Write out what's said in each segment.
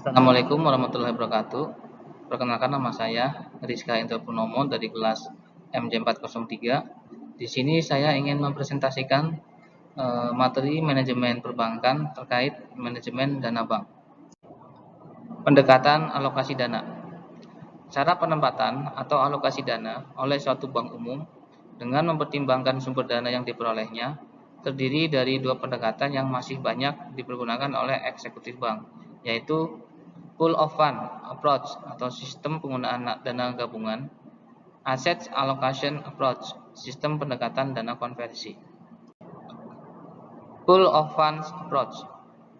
Assalamualaikum warahmatullahi wabarakatuh. Perkenalkan, nama saya Rizka Indra Purnomo dari kelas MJ403. Di sini saya ingin mempresentasikan materi manajemen perbankan terkait manajemen dana bank. Pendekatan alokasi dana. Cara penempatan atau alokasi dana oleh suatu bank umum dengan mempertimbangkan sumber dana yang diperolehnya terdiri dari dua pendekatan yang masih banyak dipergunakan oleh eksekutif bank, yaitu Pool of Fund Approach atau sistem penggunaan dana gabungan, Asset Allocation Approach, sistem pendekatan dana konversi. Pool of Funds Approach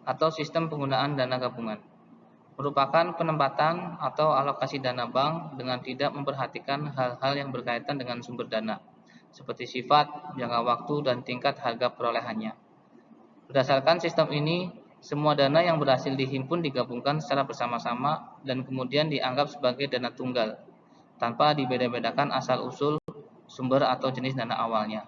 atau sistem penggunaan dana gabungan merupakan penempatan atau alokasi dana bank dengan tidak memperhatikan hal-hal yang berkaitan dengan sumber dana, seperti sifat, jangka waktu, dan tingkat harga perolehannya. Berdasarkan sistem ini, semua dana yang berhasil dihimpun digabungkan secara bersama-sama dan kemudian dianggap sebagai dana tunggal, tanpa dibeda-bedakan asal-usul, sumber atau jenis dana awalnya.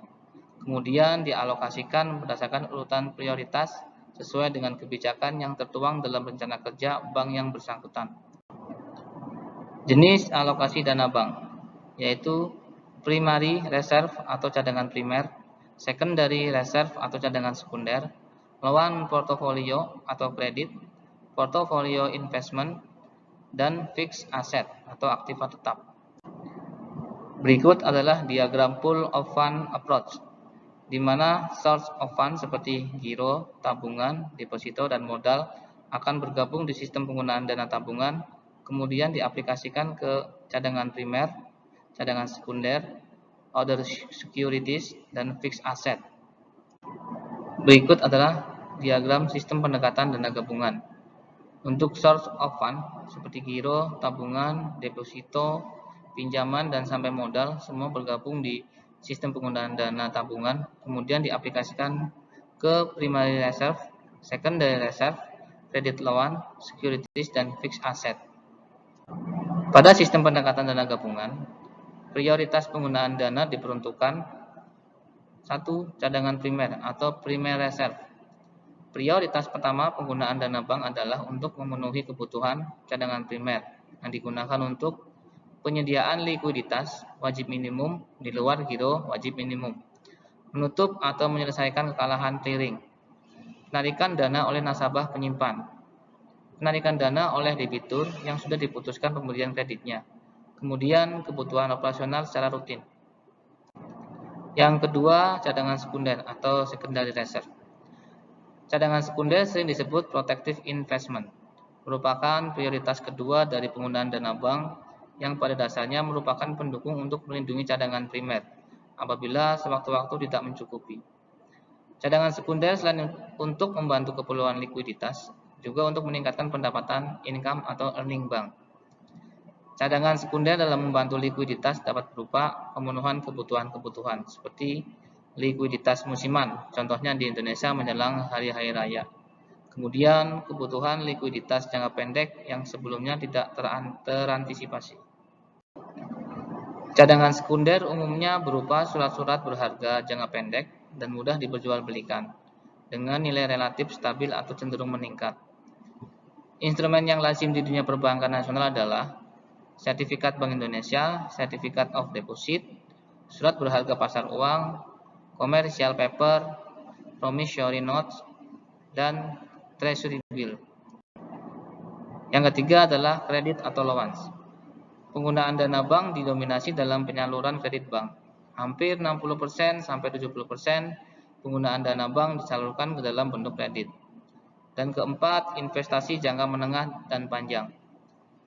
Kemudian dialokasikan berdasarkan urutan prioritas sesuai dengan kebijakan yang tertuang dalam rencana kerja bank yang bersangkutan. Jenis alokasi dana bank, yaitu primary reserve atau cadangan primer, secondary reserve atau cadangan sekunder, loan portfolio atau kredit, portfolio investment, dan fixed asset atau aktiva tetap. Berikut adalah diagram pool of fund approach, di mana source of fund seperti giro, tabungan, deposito, dan modal akan bergabung di sistem penggunaan dana tabungan, kemudian diaplikasikan ke cadangan primer, cadangan sekunder, other securities, dan fixed asset. Berikut adalah diagram sistem pendekatan dana gabungan. Untuk source of fund seperti giro, tabungan, deposito, pinjaman, dan sampai modal semua bergabung di sistem penggunaan dana tabungan, kemudian diaplikasikan ke primary reserve, secondary reserve, credit loan, securities, dan fixed asset. Pada sistem pendekatan dana gabungan, prioritas penggunaan dana diperuntukkan 1. Cadangan primer atau primary reserve. Prioritas pertama penggunaan dana bank adalah untuk memenuhi kebutuhan cadangan primer yang digunakan untuk penyediaan likuiditas wajib minimum di luar giro wajib minimum, menutup atau menyelesaikan kekalahan clearing, penarikan dana oleh nasabah penyimpan, penarikan dana oleh debitur yang sudah diputuskan pemberian kreditnya, kemudian kebutuhan operasional secara rutin. Yang kedua, cadangan sekunder atau secondary reserve. Cadangan sekunder sering disebut protective investment, merupakan prioritas kedua dari penggunaan dana bank yang pada dasarnya merupakan pendukung untuk melindungi cadangan primer apabila sewaktu-waktu tidak mencukupi. Cadangan sekunder selain untuk membantu keperluan likuiditas, juga untuk meningkatkan pendapatan income atau earning bank. Cadangan sekunder dalam membantu likuiditas dapat berupa pemenuhan kebutuhan-kebutuhan seperti likuiditas musiman, contohnya di Indonesia menjelang hari-hari raya. Kemudian kebutuhan likuiditas jangka pendek yang sebelumnya tidak terantisipasi. Cadangan sekunder umumnya berupa surat-surat berharga jangka pendek dan mudah diperjualbelikan dengan nilai relatif stabil atau cenderung meningkat. Instrumen yang lazim di dunia perbankan nasional adalah sertifikat Bank Indonesia, sertifikat of deposit, surat berharga pasar uang, commercial paper, promissory notes, dan treasury bill. Yang ketiga adalah kredit atau loans. Penggunaan dana bank didominasi dalam penyaluran kredit bank. Hampir 60% sampai 70% penggunaan dana bank disalurkan ke dalam bentuk kredit. Dan keempat, investasi jangka menengah dan panjang.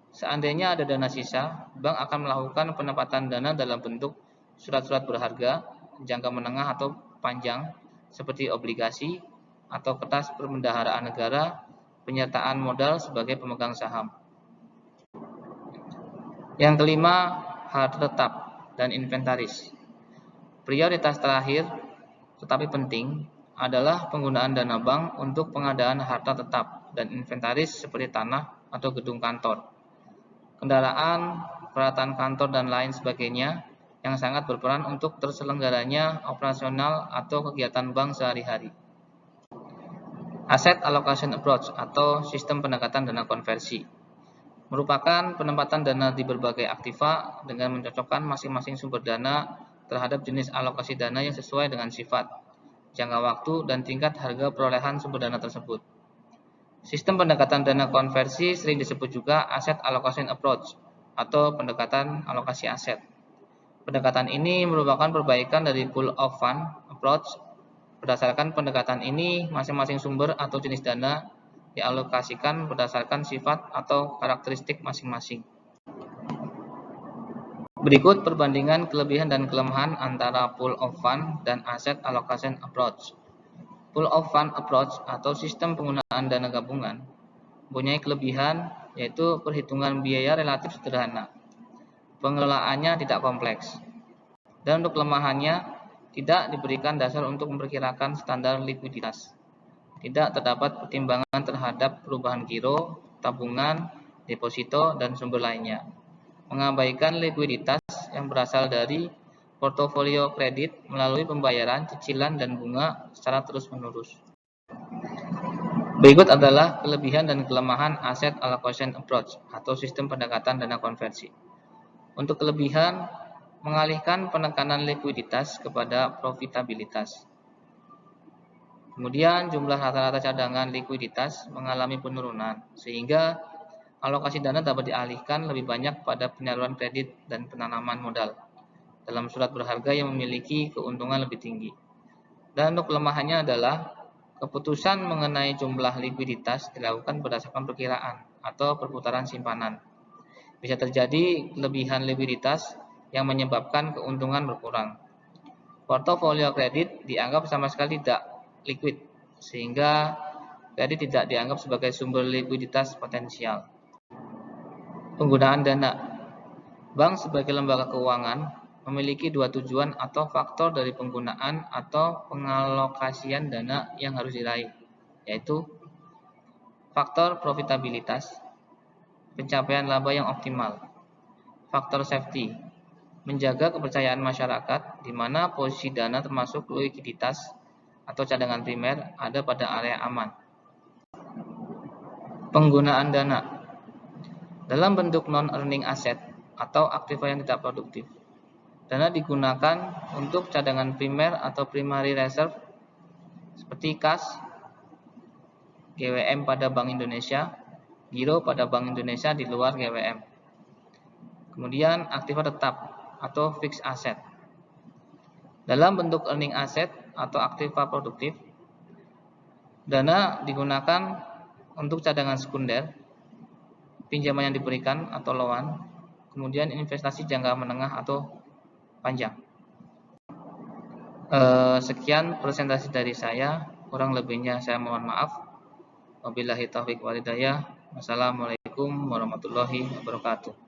Seandainya ada dana sisa, bank akan melakukan penempatan dana dalam bentuk surat-surat berharga jangka menengah atau panjang seperti obligasi atau kertas perbendaharaan negara, penyertaan modal sebagai pemegang saham. Yang kelima, harta tetap dan inventaris. Prioritas terakhir tetapi penting adalah penggunaan dana bank untuk pengadaan harta tetap dan inventaris seperti tanah atau gedung kantor, kendaraan, peralatan kantor, dan lain sebagainya yang sangat berperan untuk terselenggaranya operasional atau kegiatan bank sehari-hari. Asset Allocation Approach atau sistem pendekatan dana konversi merupakan penempatan dana di berbagai aktiva dengan mencocokkan masing-masing sumber dana terhadap jenis alokasi dana yang sesuai dengan sifat, jangka waktu, dan tingkat harga perolehan sumber dana tersebut. Sistem pendekatan dana konversi sering disebut juga Asset Allocation Approach atau pendekatan alokasi aset. Pendekatan ini merupakan perbaikan dari Pool of Fund Approach. Berdasarkan pendekatan ini, masing-masing sumber atau jenis dana dialokasikan berdasarkan sifat atau karakteristik masing-masing. Berikut perbandingan kelebihan dan kelemahan antara Pool of Fund dan Asset Allocation Approach. Pool of Fund Approach atau sistem penggunaan dana gabungan mempunyai kelebihan yaitu perhitungan biaya relatif sederhana, pengelolaannya tidak kompleks, dan untuk kelemahannya tidak diberikan dasar untuk memperkirakan standar likuiditas. Tidak terdapat pertimbangan terhadap perubahan giro, tabungan, deposito, dan sumber lainnya. Mengabaikan likuiditas yang berasal dari portofolio kredit melalui pembayaran, cicilan, dan bunga secara terus-menerus. Berikut adalah kelebihan dan kelemahan Asset Allocation Approach atau sistem pendekatan dana konversi. Untuk kelebihan, mengalihkan penekanan likuiditas kepada profitabilitas. Kemudian jumlah rata-rata cadangan likuiditas mengalami penurunan, sehingga alokasi dana dapat dialihkan lebih banyak pada penyaluran kredit dan penanaman modal dalam surat berharga yang memiliki keuntungan lebih tinggi. Dan untuk kelemahannya adalah keputusan mengenai jumlah likuiditas dilakukan berdasarkan perkiraan atau perputaran simpanan. Bisa terjadi kelebihan likuiditas yang menyebabkan keuntungan berkurang. Portofolio kredit dianggap sama sekali tidak liquid, sehingga kredit tidak dianggap sebagai sumber likuiditas potensial. Penggunaan dana. Bank sebagai lembaga keuangan memiliki dua tujuan atau faktor dari penggunaan atau pengalokasian dana yang harus diraih, yaitu faktor profitabilitas, pencapaian laba yang optimal, faktor safety, menjaga kepercayaan masyarakat di mana posisi dana termasuk likuiditas atau cadangan primer ada pada area aman. Penggunaan dana dalam bentuk non-earning asset atau aktiva yang tidak produktif. Dana digunakan untuk cadangan primer atau primary reserve seperti kas, GWM pada Bank Indonesia, giro pada Bank Indonesia di luar GWM. Kemudian aktiva tetap atau fixed asset. Dalam bentuk earning asset atau aktiva produktif, dana digunakan untuk cadangan sekunder, pinjaman yang diberikan atau loan, kemudian investasi jangka menengah atau panjang. Sekian presentasi dari saya, kurang lebihnya saya mohon maaf. Wabillahi taufiq wal hidayah. Wassalamualaikum warahmatullahi wabarakatuh.